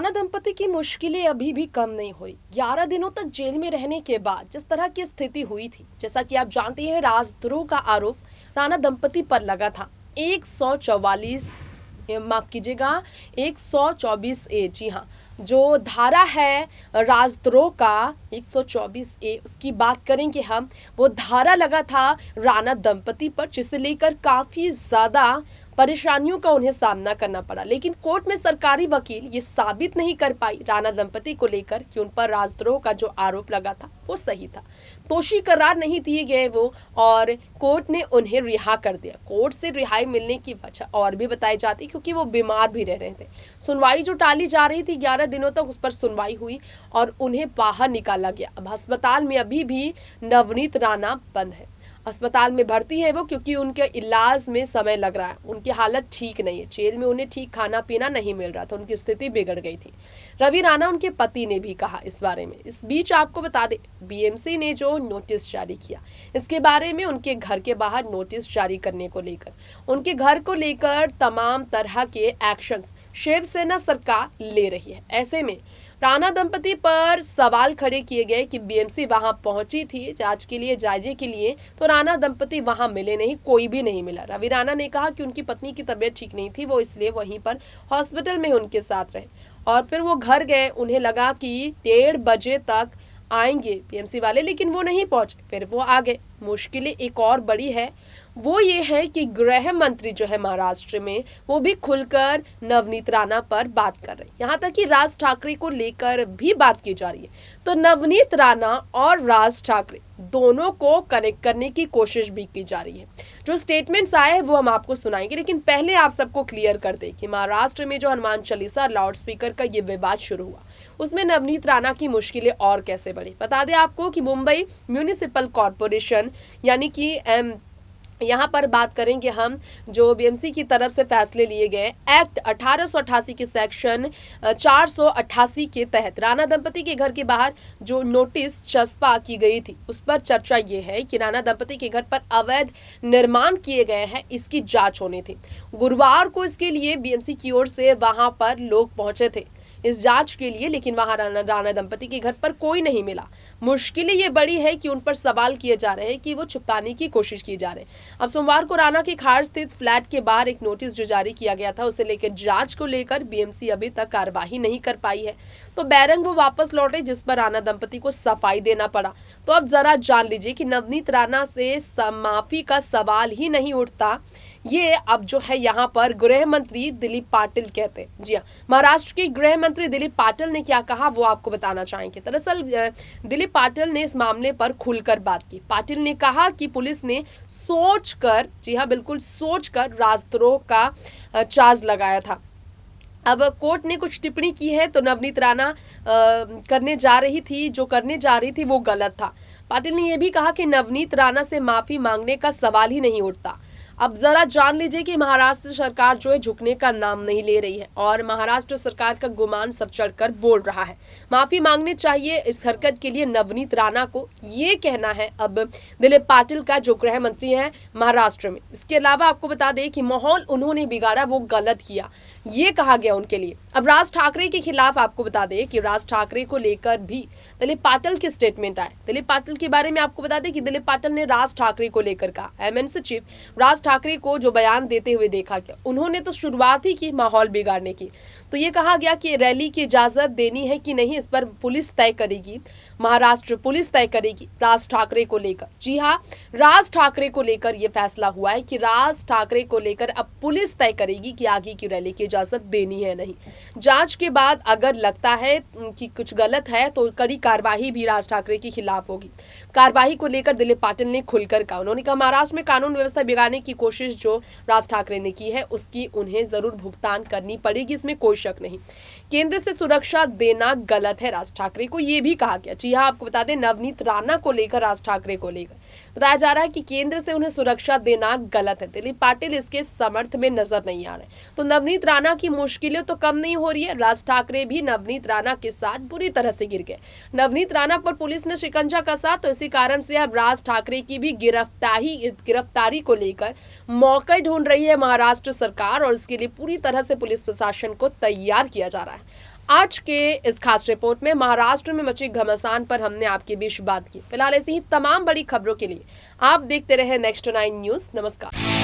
राणा दंपति की मुश्किलें अभी भी कम नहीं हुई। 11 दिनों तक जेल में रहने के बाद जिस तरह की स्थिति हुई थी, जैसा कि आप जानते हैं, राजद्रोह का आरोप राणा दंपति पर लगा था। 144 माफ कीजिएगा 124 ए, जी हाँ, जो धारा है राजद्रोह का 124 ए, उसकी बात करेंगे हम। वो धारा लगा था राणा दंपति पर, जिसे लेकर काफी ज्यादा परेशानियों का उन्हें सामना करना पड़ा। लेकिन कोर्ट में सरकारी वकील ये साबित नहीं कर पाई राणा दंपति को लेकर कि उन पर राजद्रोह का जो आरोप लगा था वो सही था। दोषी करार नहीं दिए गए वो, और कोर्ट ने उन्हें रिहा कर दिया। कोर्ट से रिहाई मिलने की वजह और भी बताई जाती, क्योंकि वो बीमार भी रह रहे थे। सुनवाई जो टाली जा रही थी, 11 दिनों तक उस पर सुनवाई हुई और उन्हें बाहर निकाला गया। अब अस्पताल में अभी भी नवनीत राणा बंद है। अस्पताल में भर्ती है वो, क्योंकि उनके इलाज में समय लग रहा है। उनकी हालत ठीक नहीं है। जेल में उन्हें ठीक खाना पीना नहीं मिल रहा था, उनकी स्थिति बिगड़ गई थी। रवि राणा उनके पति ने भी कहा इस बारे में। इस बीच आपको बता दें, बीएमसी ने जो नोटिस जारी किया, इसके बारे में उनके घर के बाहर नोटिस जारी करने को लेकर, उनके घर को लेकर तमाम तरह के एक्शंस शिवसेना सरकार ले रही है। ऐसे में राणा दंपति पर सवाल खड़े किए गए कि बीएमसी वहां पहुंची थी जांच के लिए, जायजे के लिए, तो राणा दंपति वहां मिले नहीं, कोई भी नहीं मिला। रवि राणा ने कहा कि उनकी पत्नी की तबीयत ठीक नहीं थी, वो इसलिए वहीं पर हॉस्पिटल में उनके साथ रहे और फिर वो घर गए। उन्हें लगा कि 1:30 बजे तक आएंगे बीएमसी वाले, लेकिन वो नहीं पहुंचे, फिर वो आ गए। मुश्किलें एक और बड़ी है, वो ये है कि गृह मंत्री जो है महाराष्ट्र में, वो भी खुलकर नवनीत राणा पर बात कर रहे हैं। यहाँ तक कि राज ठाकरे को लेकर भी बात की जा रही है। तो नवनीत राणा और राज ठाकरे दोनों को कनेक्ट करने की कोशिश भी की जा रही है। जो स्टेटमेंट्स आए हैं वो हम आपको सुनाएंगे, लेकिन पहले आप सबको क्लियर कर दें कि महाराष्ट्र में जो हनुमान चालीसा लाउड स्पीकर का ये विवाद शुरू हुआ, उसमें नवनीत राणा की मुश्किलें और कैसे बढ़ी। बता दें आपको कि मुंबई म्यूनिसिपल कॉरपोरेशन, यानी कि यहाँ पर बात करेंगे हम, जो बीएमसी की तरफ से फैसले लिए गए एक्ट 1888 के सेक्शन 488 के तहत राणा दंपति के घर के बाहर जो नोटिस चस्पा की गई थी, उस पर चर्चा ये है कि राणा दंपति के घर पर अवैध निर्माण किए गए हैं, इसकी जांच होनी थी। गुरुवार को इसके लिए बीएमसी की ओर से वहां पर लोग पहुंचे थे इस जांच के लिए, लेकिन वहां राणा दंपति के घर पर कोई नहीं मिला। मुश्किलें ये बड़ी है कि उन पर सवाल किए जा रहे हैं कि वो छुपाने की कोशिश की जा रही है। अब सोमवार को राणा के खार स्थित फ्लैट के बाहर एक नोटिस जो जारी किया गया था, उसे लेकर जांच को लेकर बीएमसी अभी तक कार्यवाही नहीं कर पाई है। तो बैरंग वो वापस लौटे, जिस पर राणा दंपति को सफाई देना पड़ा। तो अब जरा जान लीजिए कि नवनीत राणा से माफी का सवाल ही नहीं उठता, ये अब जो है यहाँ पर गृह मंत्री दिलीप पाटिल कहते हैं। जी हाँ, महाराष्ट्र के गृह मंत्री दिलीप पाटिल ने क्या कहा वो आपको बताना चाहेंगे। दरअसल दिलीप पाटिल ने इस मामले पर खुलकर बात की। पाटिल ने कहा कि पुलिस ने सोचकर, जी हाँ बिल्कुल सोचकर, राजद्रोह का चार्ज लगाया था। अब कोर्ट ने कुछ टिप्पणी की है, तो नवनीत राणा करने जा रही थी वो गलत था। पाटिल ने यह भी कहा कि नवनीत राणा से माफी मांगने का सवाल ही नहीं उठता। अब जरा जान लीजिए कि महाराष्ट्र सरकार जो है झुकने का नाम नहीं ले रही है, और महाराष्ट्र सरकार का गुमान सब चढ़कर बोल रहा है। माफी मांगने चाहिए इस हरकत के लिए नवनीत राणा को, ये कहना है अब दिलीप पाटिल का, जो गृह मंत्री है महाराष्ट्र में। इसके अलावा आपको बता दें कि माहौल उन्होंने बिगाड़ा, वो गलत किया, ये कहा गया उनके लिए। अब राज ठाकरे के खिलाफ आपको बता दें कि राज ठाकरे को लेकर भी दिलीप पाटिल के स्टेटमेंट आए। दिलीप पाटिल के बारे में आपको बता दें कि दिलीप पाटिल ने राज ठाकरे को लेकर कहा, एमएनसी चीफ राज ठाकरे को जो बयान देते हुए देखा गया, उन्होंने तो शुरुआत ही की माहौल बिगाड़ने की। तो ये कहा गया कि रैली की इजाजत देनी है कि नहीं, इस पर पुलिस तय करेगी, महाराष्ट्र पुलिस तय करेगी राज ठाकरे को लेकर। जी हाँ, राज ठाकरे को लेकर यह फैसला हुआ है कि राज ठाकरे को लेकर अब पुलिस तय करेगी कि आगे की रैली की इजाजत देनी है नहीं। जांच के बाद अगर लगता है कि कुछ गलत है तो कड़ी कार्रवाई भी राज ठाकरे के खिलाफ होगी। कार्रवाई को लेकर दिलीप पाटिल ने खुलकर कहा। उन्होंने कहा, महाराष्ट्र में कानून व्यवस्था बिगाड़ने की कोशिश जो राज ठाकरे ने की है, उसकी उन्हें जरूर भुगतान करनी पड़ेगी, इसमें कोई शक नहीं। केंद्र से सुरक्षा देना गलत है राज ठाकरे को, यह भी कहा गया। जी हाँ, आपको बता दें, नवनीत राणा को लेकर, राज ठाकरे को लेकर बताया जा रहा है कि केंद्र से उन्हें सुरक्षा देना गलत है। दिलीप पाटिल इसके समर्थ में नजर नहीं आ रहे। तो नवनीत राणा की मुश्किलें तो कम नहीं हो रही है, राज ठाकरे भी नवनीत राणा के साथ बुरी तरह से गिर गए। नवनीत राणा पर पुलिस ने शिकंजा कसा, तो इसी कारण से अब राज ठाकरे की भी गिरफ्तारी को लेकर मौके ढूंढ रही है महाराष्ट्र सरकार, और इसके लिए पूरी तरह से पुलिस प्रशासन को तैयार किया जा रहा है। आज के इस खास रिपोर्ट में महाराष्ट्र में मची घमासान पर हमने आपके बीच बात की। फिलहाल ऐसी ही तमाम बड़ी खबरों के लिए आप देखते रहे नेक्स्ट 9 न्यूज। नमस्कार।